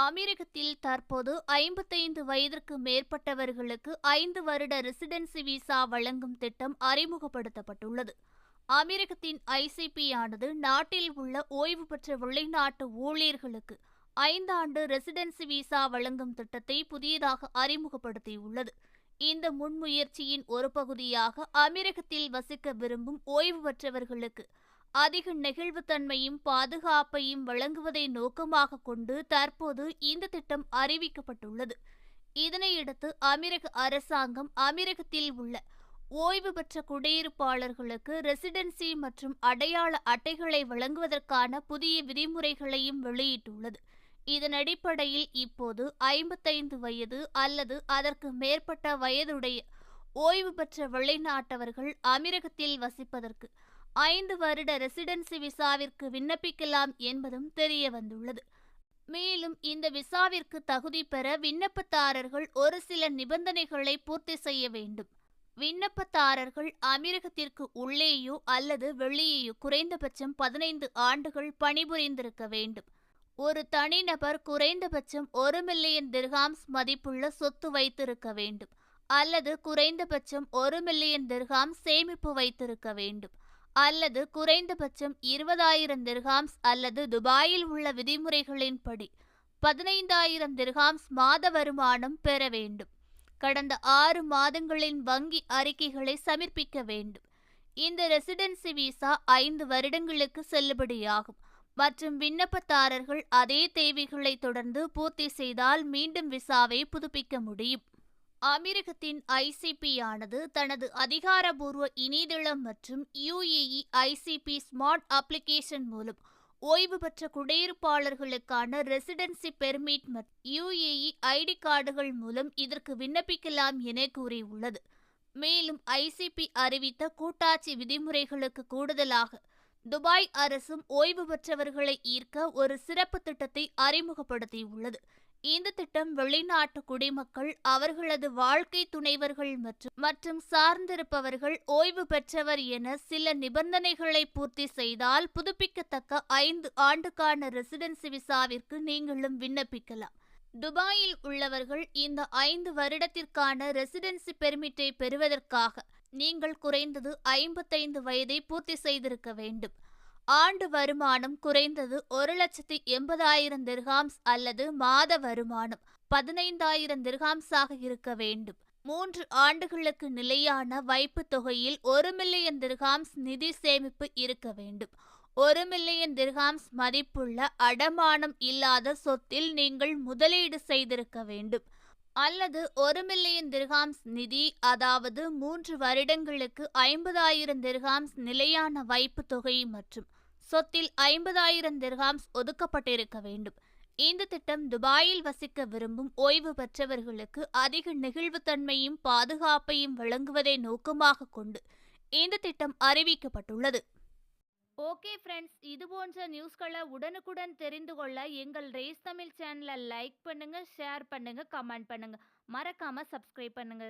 அமெரிக்கத்தில் தற்போது 55 வயதிற்கு மேற்பட்டவர்களுக்கு 5 வருட ரெசிடென்சி விசா வழங்கும் திட்டம் அறிமுகப்படுத்தப்பட்டுள்ளது. அமெரிக்கத்தின் ஐசிபி ஆனது நாட்டில் உள்ள ஓய்வு பெற்ற வெளிநாட்டு ஊழியர்களுக்கு 5 ஆண்டு ரெசிடென்சி விசா வழங்கும் திட்டத்தை புதியதாக அறிமுகப்படுத்தியுள்ளது. இந்த முன்முயற்சியின் ஒரு பகுதியாக அமெரிக்கத்தில் வசிக்க விரும்பும் ஓய்வு பெற்றவர்களுக்கு அதிக நெகிழ்வுத்தன்மையும் பாதுகாப்பையும் வழங்குவதை நோக்கமாக கொண்டு தற்போது இந்த திட்டம் அறிவிக்கப்பட்டுள்ளது. இதனையடுத்து அமெரிக்க அரசாங்கம் அமெரிக்கத்தில் உள்ள ஓய்வு பெற்ற குடியிருப்பாளர்களுக்கு ரெசிடென்சி மற்றும் அடையாள அட்டைகளை வழங்குவதற்கான புதிய விதிமுறைகளையும் வெளியிட்டுள்ளது. இதன் அடிப்படையில் இப்போது 55 வயது அல்லது அதற்கு மேற்பட்ட வயதுடைய ஓய்வு பெற்ற வெளிநாட்டவர்கள் அமெரிக்கத்தில் வசிப்பதற்கு 5 வருட ரெசிடென்சி விசாவிற்கு விண்ணப்பிக்கலாம் என்பதும் தெரிய வந்துள்ளது. மேலும் இந்த விசாவிற்கு தகுதி பெற விண்ணப்பதாரர்கள் ஒரு சில நிபந்தனைகளை பூர்த்தி செய்ய வேண்டும். விண்ணப்பதாரர்கள் அமெரிக்கத்திற்கு உள்ளேயோ அல்லது வெளியேயோ குறைந்தபட்சம் 15 ஆண்டுகள் பணிபுரிந்திருக்க வேண்டும். ஒரு தனிநபர் குறைந்தபட்சம் 1 மில்லியன் திர்ஹாம்ஸ் மதிப்புள்ள சொத்து வைத்திருக்க வேண்டும் அல்லது குறைந்தபட்சம் 1 மில்லியன் திர்ஹாம்ஸ் சேமிப்பு வைத்திருக்க வேண்டும் அல்லது குறைந்தபட்சம் 20,000 திர்ஹாம்ஸ் அல்லது துபாயில் உள்ள விதிமுறைகளின்படி 15,000 திர்ஹாம்ஸ் மாத வருமானம் பெற வேண்டும். கடந்த 6 மாதங்களின் வங்கி அறிக்கைகளை சமர்ப்பிக்க வேண்டும். இந்த ரெசிடென்சி விசா 5 வருடங்களுக்கு செல்லுபடியாகும் மற்றும் விண்ணப்பதாரர்கள் அதே தேவைகளை தொடர்ந்து பூர்த்தி செய்தால் மீண்டும் விசாவை புதுப்பிக்க முடியும். அமெரிக்கத்தின் ஐசிபி ஆனது தனது அதிகாரபூர்வ இணையதளம் மற்றும் யுஏஇ ஐசிபி ஸ்மார்ட் அப்ளிகேஷன் மூலம் ஓய்வு பெற்ற குடியிருப்பாளர்களுக்கான ரெசிடென்சி பெர்மிட் மற்றும் யுஏஇ ஐடி கார்டுகள் மூலம் இதற்கு விண்ணப்பிக்கலாம் என கூறியுள்ளது. மேலும் ஐசிபி அறிவித்த கூட்டாட்சி விதிமுறைகளுக்கு கூடுதலாக துபாய் அரசும் ஓய்வு பெற்றவர்களை ஈர்க்க ஒரு சிறப்பு திட்டத்தை அறிமுகப்படுத்தியுள்ளது. இந்த திட்டம் வெளிநாட்டு குடிமக்கள், அவர்களது வாழ்க்கை துணைவர்கள் மற்றும் சார்ந்திருப்பவர்கள் ஓய்வு பெற்றவர் என சில நிபந்தனைகளை பூர்த்தி செய்தால் புதுப்பிக்கத்தக்க 5 ஆண்டுக்கான ரெசிடென்சி விசாவிற்கு நீங்களும் விண்ணப்பிக்கலாம். துபாயில் உள்ளவர்கள் இந்த 5 வருடத்திற்கான ரெசிடென்சி பெர்மிட்டை பெறுவதற்காக நீங்கள் குறைந்தது 55 வயதை பூர்த்தி செய்திருக்க வேண்டும். ஆண்டு வருமானம் குறைந்தது 1,80,000 திர்ஹாம்ஸ் அல்லது மாத வருமானம் 15,000 திர்ஹாம்ஸாக இருக்க வேண்டும். 3 ஆண்டுகளுக்கு நிலையான வைப்பு தொகையில் 1 மில்லியன் திர்ஹாம்ஸ் நிதி சேமிப்பு இருக்க வேண்டும். 1 மில்லியன் திர்ஹாம்ஸ் மதிப்புள்ள அடமானம் இல்லாத சொத்தில் நீங்கள் முதலீடு செய்திருக்க வேண்டும் அல்லது 1 மில்லியன் திர்ஹாம்ஸ் நிதி, அதாவது 3 வருடங்களுக்கு 50,000 திர்ஹாம்ஸ் நிலையான வைப்பு தொகை மற்றும் சொத்தில் 50,000 திர்ஹாம்ஸ் ஒதுக்கப்பட்டிருக்க வேண்டும். இந்த திட்டம் துபாயில் வசிக்க விரும்பும் ஓய்வு பெற்றவர்களுக்கு அதிக நெகிழ்வுத்தன்மையும் பாதுகாப்பையும் வழங்குவதை நோக்கமாக கொண்டு இந்த திட்டம் அறிவிக்கப்பட்டுள்ளது. ஓகே ஃப்ரெண்ட்ஸ், இது போன்ற நியூஸ்களை உடனுக்குடன் தெரிந்து கொள்ள எங்கள் ரேஸ் தமிழ் சேனலை லைக் பண்ணுங்க, ஷேர் பண்ணுங்க, கமெண்ட் பண்ணுங்க, மறக்காம சப்ஸ்கிரைப் பண்ணுங்க.